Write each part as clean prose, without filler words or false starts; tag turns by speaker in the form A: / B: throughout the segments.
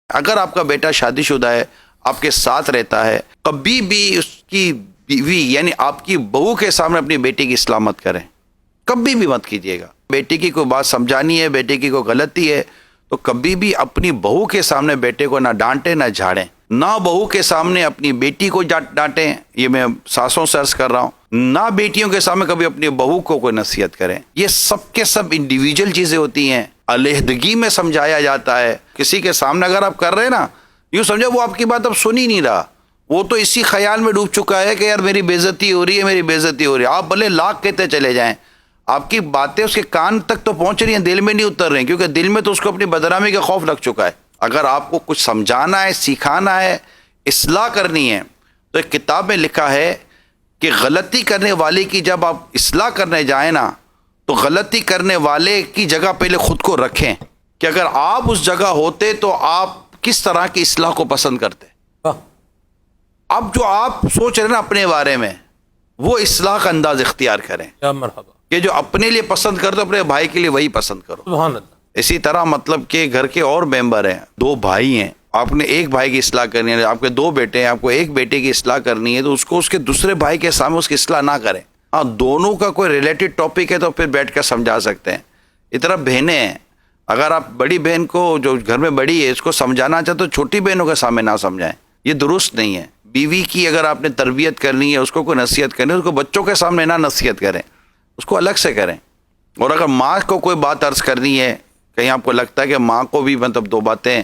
A: اگر آپ کا بیٹا شادی شدہ ہے، آپ کے ساتھ رہتا ہے، کبھی بھی اس کی بیوی یعنی آپ کی بہو کے سامنے اپنی بیٹی کی اصلاح مت کریں، کبھی بھی مت کیجیے گا۔ بیٹی کی کوئی بات سمجھانی ہے، بیٹے کی کوئی غلطی ہے تو کبھی بھی اپنی بہو کے سامنے بیٹے کو نہ ڈانٹیں نہ جھاڑیں، نہ بہو کے سامنے اپنی بیٹی کو ڈانٹیں، یہ میں ساسوں سے عرض کر رہا ہوں، نہ بیٹیوں کے سامنے کبھی اپنی بہو کو کوئی نصیحت کریں۔ یہ سب کے سب انڈیویجول چیزیں ہوتی ہیں، علیحدگی میں سمجھایا جاتا ہے۔ کسی کے سامنے اگر آپ کر رہے ہیں نا، یوں سمجھو وہ آپ کی بات اب سن ہی نہیں رہا، وہ تو اسی خیال میں ڈوب چکا ہے کہ یار میری بے عزتی ہو رہی ہے، میری بے عزتی ہو رہی ہے۔ آپ بھلے لاکھ کہتے چلے جائیں، آپ کی باتیں اس کے کان تک تو پہنچ رہی ہیں، دل میں نہیں اتر رہی ہیں، کیونکہ دل میں تو اس کو اپنی بدنامی کا خوف لگ چکا ہے۔ اگر آپ کو کچھ سمجھانا ہے، سکھانا ہے، اصلاح کرنی ہے، تو ایک کتاب میں لکھا ہے کہ غلطی کرنے والے کی جب آپ اصلاح کرنے جائیں نا، تو غلطی کرنے والے کی جگہ پہلے خود کو رکھیں کہ اگر آپ اس جگہ ہوتے تو آپ کس طرح کی اصلاح کو پسند کرتے۔ اب جو آپ سوچ رہے ہیں نا اپنے بارے میں، وہ اصلاح کا انداز اختیار کریں کہ جو اپنے لیے پسند کرتے اپنے بھائی کے لیے وہی پسند کرو۔
B: سبحان اللہ۔
A: اسی طرح مطلب کہ گھر کے اور ممبر ہیں، دو بھائی ہیں، آپ نے ایک بھائی کی اصلاح کرنی ہے، آپ کے دو بیٹے ہیں، آپ کو ایک بیٹے کی اصلاح کرنی ہے، تو اس کو اس کے دوسرے بھائی کے سامنے اس کی اصلاح نہ کریں۔ ہاں، دونوں کا کوئی ریلیٹڈ ٹاپک ہے تو پھر بیٹھ کر سمجھا سکتے ہیں۔ اس طرح بہنیں ہیں، اگر آپ بڑی بہن کو جو گھر میں بڑی ہے اس کو سمجھانا چاہتے تو چھوٹی بہنوں کے سامنے نہ سمجھائیں، یہ درست نہیں ہے۔ بیوی کی اگر آپ نے تربیت کرنی ہے، اس کو کوئی نصیحت کرنی ہے، اس کو بچوں کے سامنے نہ نصیحت کریں، اس کو الگ سے کریں۔ اور اگر ماں کو کوئی بات عرض کرنی ہے، کہیں آپ کو لگتا ہے کہ ماں کو بھی مطلب دو باتیں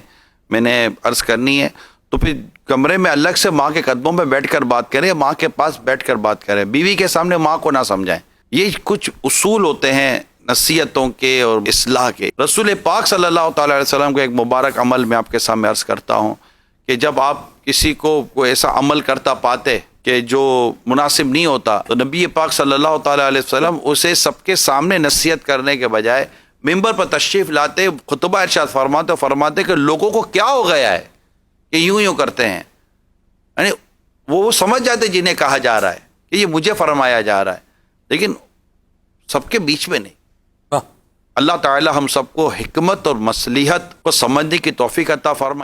A: میں نے عرض کرنی ہے، تو پھر کمرے میں الگ سے ماں کے قدموں میں بیٹھ کر بات کریں، ماں کے پاس بیٹھ کر بات کریں، بیوی کے سامنے ماں کو نہ سمجھائیں۔ یہ کچھ اصول ہوتے ہیں نصیحتوں کے اور اصلاح کے۔ رسول پاک صلی اللہ تعالی علیہ وسلم کو ایک مبارک عمل میں آپ کے سامنے عرض کرتا ہوں کہ جب آپ کسی کو کوئی ایسا عمل کرتا پاتے کہ جو مناسب نہیں ہوتا، تو نبی پاک صلی اللہ تعالی علیہ وسلم اسے سب کے سامنے نصیحت کرنے کے بجائے ممبر پر تشریف لاتے خطبہ ارشاد فرماتے کہ لوگوں کو کیا ہو گیا ہے کہ یوں کرتے ہیں، یعنی وہ سمجھ جاتے جنہیں کہا جا رہا ہے کہ یہ مجھے فرمایا جا رہا ہے، لیکن سب کے بیچ میں نہیں۔ اللہ تعالی ہم سب کو حکمت اور مصلحت کو سمجھنے کی توفیق عطا فرمائے۔